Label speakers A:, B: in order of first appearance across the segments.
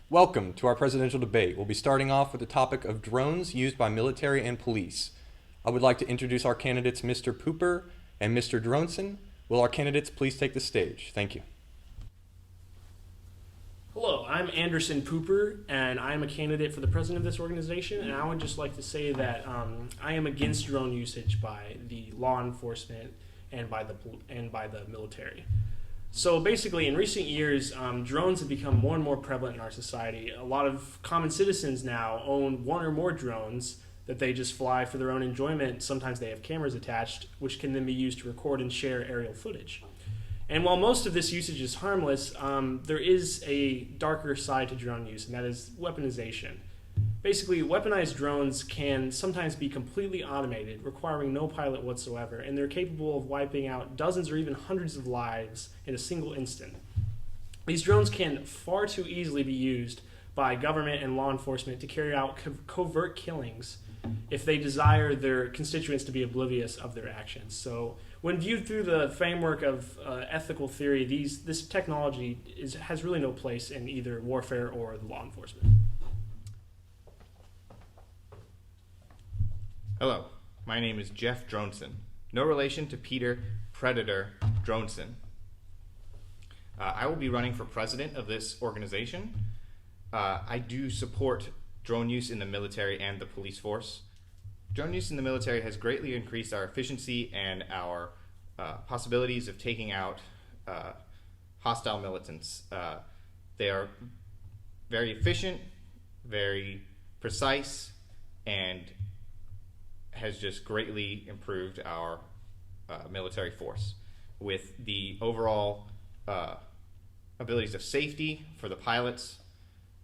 A: Welcome to our presidential debate. We'll be starting off with the topic of drones used by military and police. I would like to introduce our candidates, Mr. Pooper and Mr. Dronson. Will our candidates please take the stage? Thank you.
B: Hello, I'm Anderson Pooper, and I am a candidate for the president of this organization, and I would just like to say that I am against drone usage by the law enforcement and by the military. So basically, in recent years, drones have become more and more prevalent in our society. A lot of common citizens now own one or more drones that they just fly for their own enjoyment. Sometimes they have cameras attached, which can then be used to record and share aerial footage. And while most of this usage is harmless, there is a darker side to drone use, and that is weaponization. Basically, weaponized drones can sometimes be completely automated, requiring no pilot whatsoever, and they're capable of wiping out dozens or even hundreds of lives in a single instant. These drones can far too easily be used by government and law enforcement to carry out covert killings if they desire their constituents to be oblivious of their actions. So when viewed through the framework of ethical theory, this technology has really no place in either warfare or the law enforcement.
C: Hello, my name is Jeff Dronson, no relation to Peter Predator Dronson. I will be running for president of this organization. I do support drone use in the military and the police force. Drone use in the military has greatly increased our efficiency and our possibilities of taking out hostile militants. They are very efficient, very precise, and has just greatly improved our military force with the overall abilities of safety for the pilots,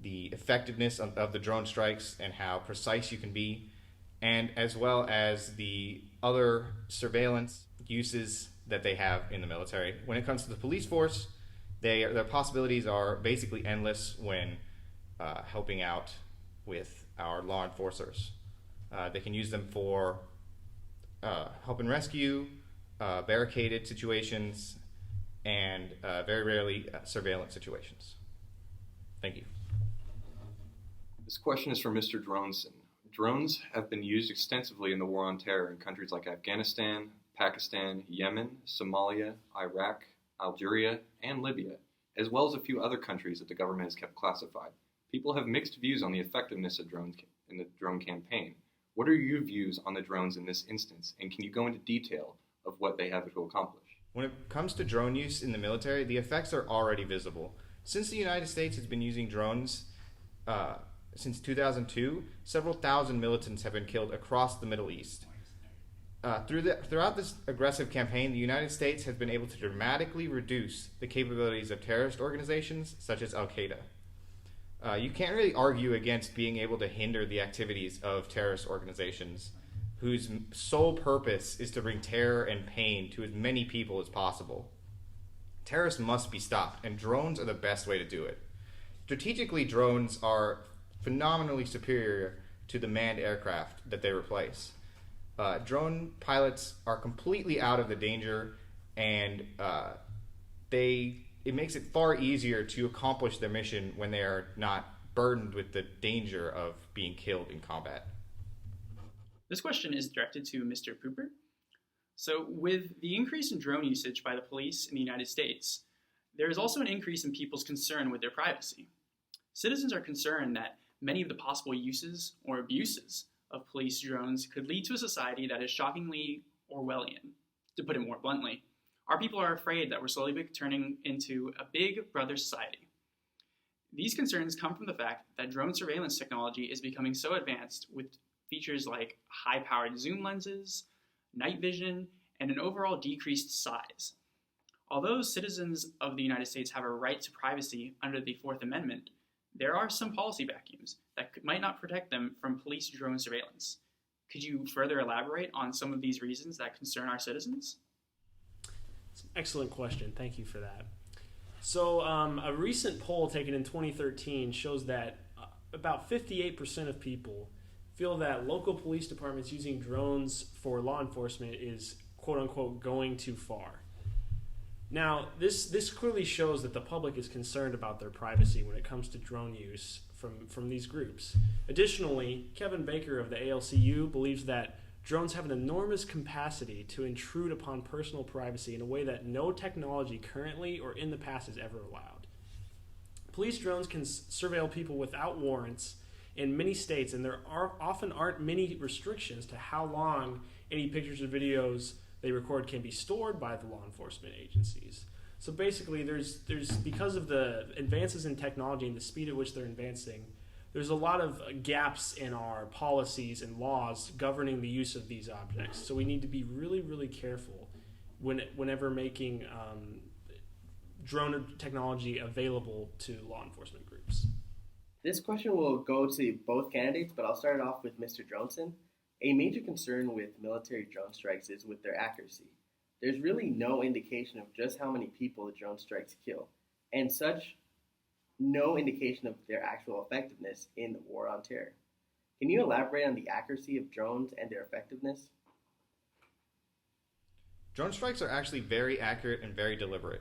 C: the effectiveness of the drone strikes and how precise you can be, and as well as the other surveillance uses that they have in the military. When it comes to the police force, their possibilities are basically endless when helping out with our law enforcers. They can use them for help and rescue, barricaded situations, and very rarely surveillance situations. Thank you.
D: This question is for Mr. Dronson. Drones have been used extensively in the war on terror in countries like Afghanistan, Pakistan, Yemen, Somalia, Iraq, Algeria, and Libya, as well as a few other countries that the government has kept classified. People have mixed views on the effectiveness of drones in the drone campaign. What are your views on the drones in this instance, and can you go into detail of what they have to accomplish?
C: When it comes to drone use in the military, the effects are already visible. Since the United States has been using drones since 2002, several thousand militants have been killed across the Middle East. Throughout this aggressive campaign, the United States has been able to dramatically reduce the capabilities of terrorist organizations such as Al-Qaeda. You can't really argue against being able to hinder the activities of terrorist organizations whose sole purpose is to bring terror and pain to as many people as possible. Terrorists must be stopped, and drones are the best way to do it. Strategically, drones are phenomenally superior to the manned aircraft that they replace. Drone pilots are completely out of the danger, and it makes it far easier to accomplish their mission when they are not burdened with the danger of being killed in combat.
E: This question is directed to Mr. Pooper. So with the increase in drone usage by the police in the United States, there is also an increase in people's concern with their privacy. Citizens are concerned that many of the possible uses or abuses of police drones could lead to a society that is shockingly Orwellian, to put it more bluntly. Our people are afraid that we're slowly turning into a big brother society. These concerns come from the fact that drone surveillance technology is becoming so advanced with features like high-powered zoom lenses, night vision, and an overall decreased size. Although citizens of the United States have a right to privacy under the Fourth Amendment, there are some policy vacuums that might not protect them from police drone surveillance. Could you further elaborate on some of these reasons that concern our citizens?
B: It's an excellent question. Thank you for that. So a recent poll taken in 2013 shows that about 58% of people feel that local police departments using drones for law enforcement is quote-unquote going too far. Now, this clearly shows that the public is concerned about their privacy when it comes to drone use from these groups. Additionally, Kevin Baker of the ALCU believes that drones have an enormous capacity to intrude upon personal privacy in a way that no technology currently or in the past has ever allowed. Police drones can surveil people without warrants in many states, and there often aren't many restrictions to how long any pictures or videos they record can be stored by the law enforcement agencies. So basically, there's because of the advances in technology and the speed at which they're advancing, there's a lot of gaps in our policies and laws governing the use of these objects. So we need to be really, really careful whenever making drone technology available to law enforcement groups.
F: This question will go to both candidates, but I'll start off with Mr. Johnson. A major concern with military drone strikes is with their accuracy. There's really no indication of just how many people the drone strikes kill, and such no indication of their actual effectiveness in the war on terror. Can you elaborate on the accuracy of drones and their effectiveness?
C: Drone strikes are actually very accurate and very deliberate.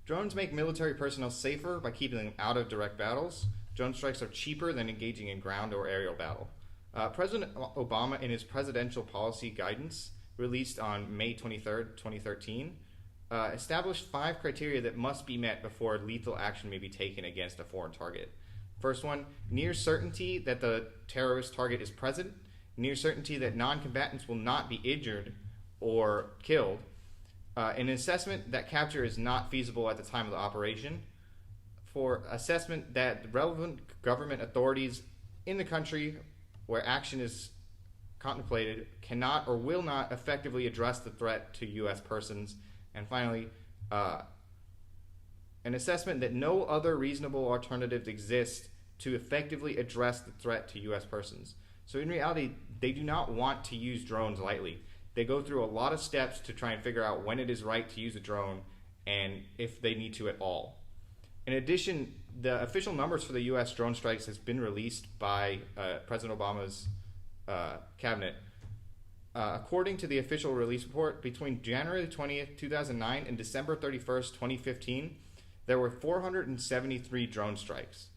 C: Drones make military personnel safer by keeping them out of direct battles. Drone strikes are cheaper than engaging in ground or aerial battle. President Obama, in his presidential policy guidance released on May 23rd, 2013, established 5 criteria that must be met before lethal action may be taken against a foreign target. First one, near certainty that the terrorist target is present, near certainty that non-combatants will not be injured or killed, an assessment that capture is not feasible at the time of the operation, for assessment that the relevant government authorities in the country where action is contemplated cannot or will not effectively address the threat to U.S. persons, and finally, an assessment that no other reasonable alternatives exist to effectively address the threat to U.S. persons. So in reality, they do not want to use drones lightly. They go through a lot of steps to try and figure out when it is right to use a drone and if they need to at all. In addition, the official numbers for the U.S. drone strikes has been released by President Obama's cabinet. According to the official release report, between January 20th, 2009 and December 31st, 2015, there were 473 drone strikes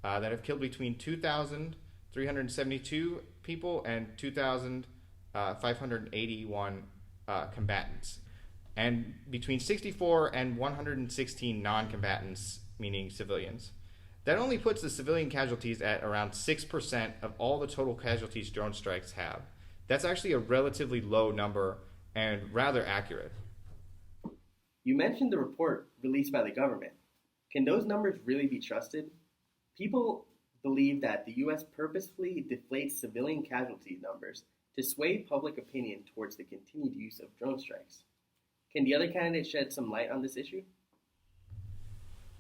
C: that have killed between 2,372 people and 2,581 combatants, and between 64 and 116 non-combatants, meaning civilians. That only puts the civilian casualties at around 6% of all the total casualties drone strikes have. That's actually a relatively low number and rather accurate.
F: You mentioned the report released by the government. Can those numbers really be trusted? People believe that the U.S. purposefully deflates civilian casualty numbers to sway public opinion towards the continued use of drone strikes. Can the other candidates shed some light on this issue?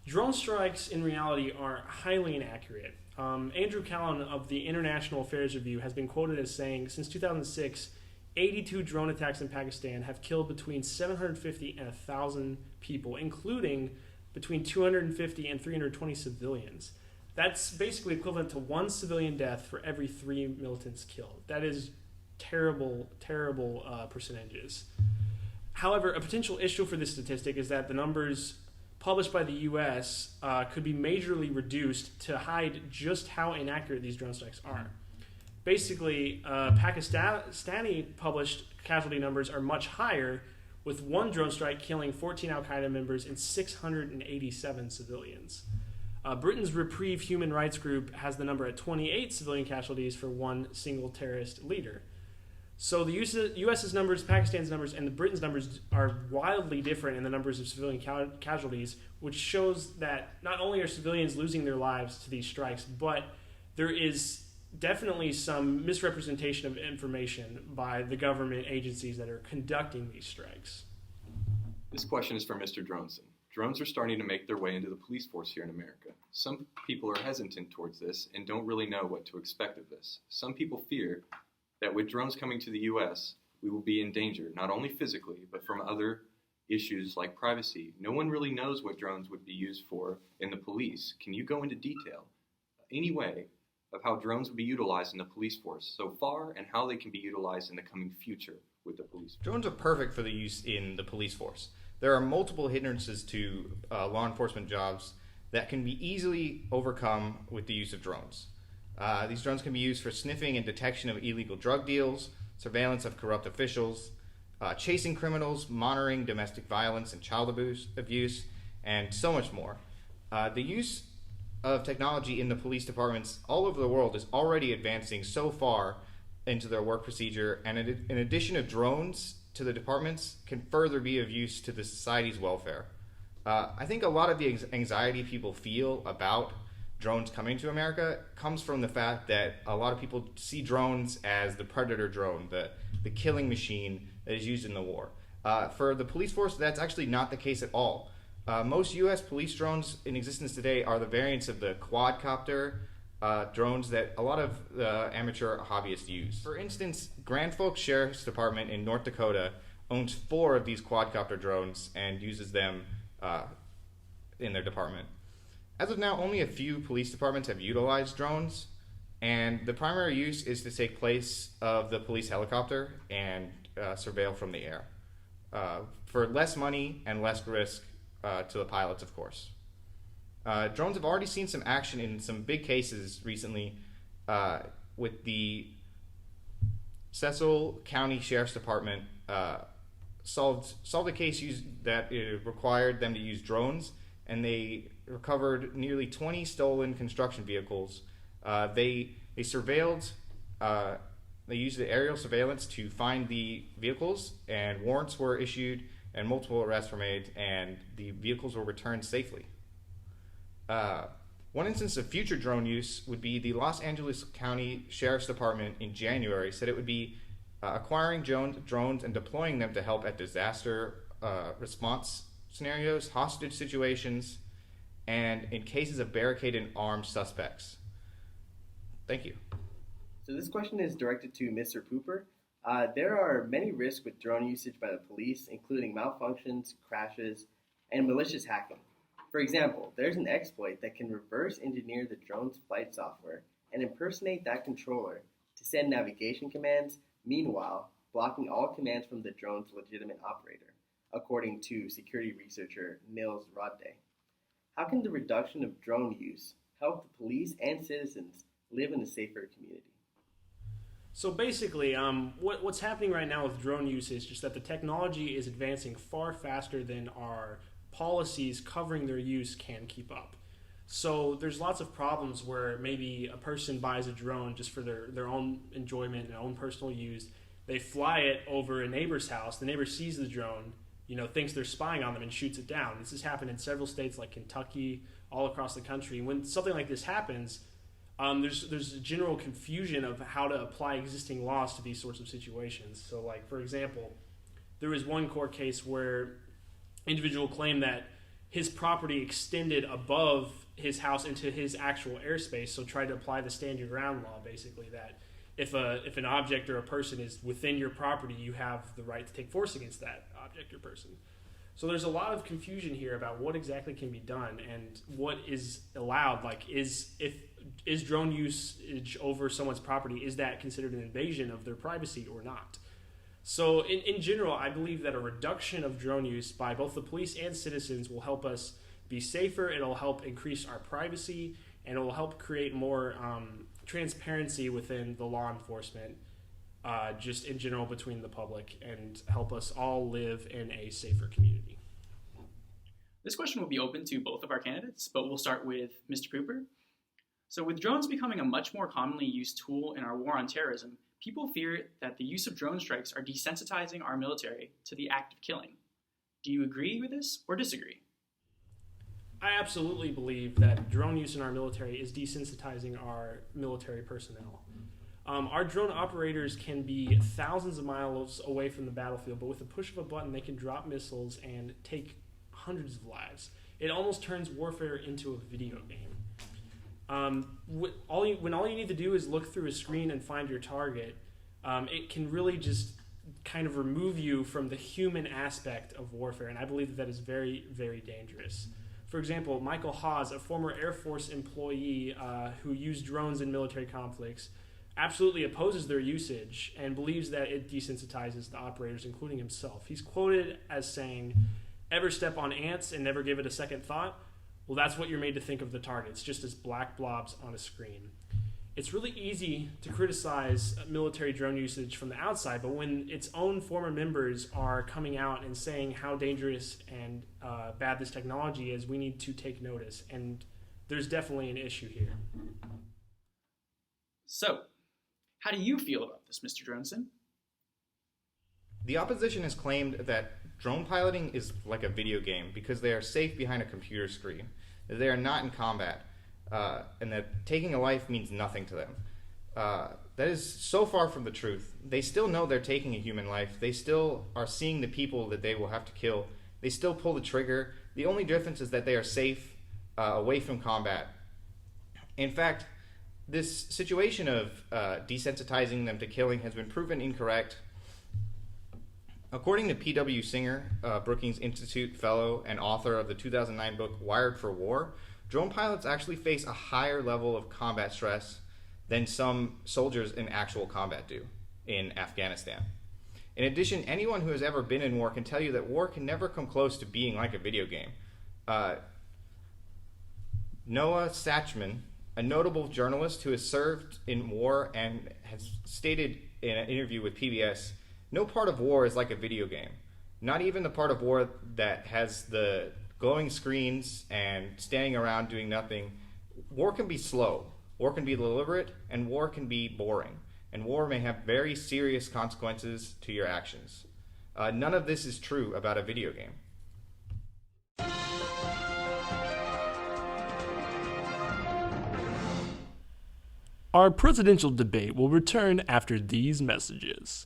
B: Drone strikes, in reality, are highly inaccurate. Andrew Callan of the International Affairs Review has been quoted as saying, since 2006, 82 drone attacks in Pakistan have killed between 750 and 1,000 people, including between 250 and 320 civilians. That's basically equivalent to 1 civilian death for every 3 militants killed. That is terrible, terrible percentages. However, a potential issue for this statistic is that the numbers published by the U.S. Could be majorly reduced to hide just how inaccurate these drone strikes are. Basically, Pakistani published casualty numbers are much higher, with 1 drone strike killing 14 Al-Qaeda members and 687 civilians. Britain's Reprieve Human Rights Group has the number at 28 civilian casualties for 1 single terrorist leader. So the U.S.'s numbers, Pakistan's numbers, and the Britain's numbers are wildly different in the numbers of civilian casualties, which shows that not only are civilians losing their lives to these strikes, but there is definitely some misrepresentation of information by the government agencies that are conducting these strikes.
D: This question is for Mr. Dronson. Drones are starting to make their way into the police force here in America. Some people are hesitant towards this and don't really know what to expect of this. Some people fear that with drones coming to the U.S., we will be in danger, not only physically, but from other issues like privacy. No one really knows what drones would be used for in the police. Can you go into detail, any way, of how drones would be utilized in the police force so far and how they can be utilized in the coming future with the police force?
C: Drones are perfect for the use in the police force. there are multiple hindrances to law enforcement jobs that can be easily overcome with the use of drones. These drones can be used for sniffing and detection of illegal drug deals, surveillance of corrupt officials, chasing criminals, monitoring domestic violence and child abuse, and so much more. The use of technology in the police departments all over the world is already advancing so far into their work procedure, and in addition to drones to the departments can further be of use to the society's welfare. I think a lot of the anxiety people feel about drones coming to America comes from the fact that a lot of people see drones as the predator drone, the killing machine that is used in the war. For the police force, that's actually not the case at all. Most U.S. police drones in existence today are the variants of the quadcopter drones that a lot of amateur hobbyists use. For instance, Grand Forks Sheriff's Department in North Dakota owns 4 of these quadcopter drones and uses them in their department. As of now, only a few police departments have utilized drones, and the primary use is to take place of the police helicopter and surveil from the air for less money and less risk to the pilots, of course. Drones have already seen some action in some big cases recently with the Cecil County Sheriff's Department solved a case that required them to use drones, and they recovered nearly 20 stolen construction vehicles. They surveilled, they used the aerial surveillance to find the vehicles, and warrants were issued, and multiple arrests were made, and the vehicles were returned safely. One instance of future drone use would be the Los Angeles County Sheriff's Department in January said it would be acquiring drones and deploying them to help at disaster response scenarios, hostage situations, and in cases of barricaded and armed suspects. Thank you.
F: So this question is directed to Mr. Pooper. There are many risks with drone usage by the police, including malfunctions, crashes, and malicious hacking. For example, there's an exploit that can reverse engineer the drone's flight software and impersonate that controller to send navigation commands, meanwhile blocking all commands from the drone's legitimate operator, according to security researcher Nils Rodday. How can the reduction of drone use help the police and citizens live in a safer community?
B: So basically, what's happening right now with drone use is just that the technology is advancing far faster than our policies covering their use can keep up. So there's lots of problems where maybe a person buys a drone just for their own enjoyment and own personal use. They fly it over a neighbor's house. The neighbor sees the drone, thinks they're spying on them and shoots it down. This has happened in several states like Kentucky, all across the country. When something like this happens, there's a general confusion of how to apply existing laws to these sorts of situations. So, like, for example, there was one court case where individual claimed that his property extended above his house into his actual airspace, so tried to apply the stand your ground law, basically, that if an object or a person is within your property, you have the right to take force against that object or person. So there's a lot of confusion here about what exactly can be done and what is allowed. Like, is drone usage over someone's property, is that considered an invasion of their privacy or not? So in general, I believe that a reduction of drone use by both the police and citizens will help us be safer. It'll help increase our privacy, and it will help create more transparency within the law enforcement, just in general between the public, and help us all live in a safer community.
E: This question will be open to both of our candidates, but we'll start with Mr. Pooper. So with drones becoming a much more commonly used tool in our war on terrorism, people fear that the use of drone strikes are desensitizing our military to the act of killing. Do you agree with this or disagree?
B: I absolutely believe that drone use in our military is desensitizing our military personnel. Our drone operators can be thousands of miles away from the battlefield, but with a push of a button, they can drop missiles and take hundreds of lives. It almost turns warfare into a video game. When all you need to do is look through a screen and find your target, it can really just kind of remove you from the human aspect of warfare, and I believe that is very, very dangerous. For example, Michael Hawes, a former Air Force employee who used drones in military conflicts, absolutely opposes their usage and believes that it desensitizes the operators, including himself. He's quoted as saying, ever step on ants and never give it a second thought, well, that's what you're made to think of the targets, just as black blobs on a screen. It's really easy to criticize military drone usage from the outside, but when its own former members are coming out and saying how dangerous and bad this technology is, we need to take notice, and there's definitely an issue here.
E: So, how do you feel about this, Mr. Dronson?
C: The opposition has claimed that drone piloting is like a video game because they are safe behind a computer screen, that they are not in combat, and that taking a life means nothing to them. That is so far from the truth. They still know they're taking a human life. They still are seeing the people that they will have to kill. They still pull the trigger. The only difference is that they are safe away from combat. In fact, this situation of desensitizing them to killing has been proven incorrect. According to P.W. Singer, Brookings Institute fellow and author of the 2009 book Wired for War, drone pilots actually face a higher level of combat stress than some soldiers in actual combat do in Afghanistan. In addition, anyone who has ever been in war can tell you that war can never come close to being like a video game. Noah Satchman, a notable journalist who has served in war and has stated in an interview with PBS, no part of war is like a video game. Not even the part of war that has the glowing screens and standing around doing nothing. War can be slow, war can be deliberate, and war can be boring. And war may have very serious consequences to your actions. None of this is true about a video game.
B: Our presidential debate will return after these messages.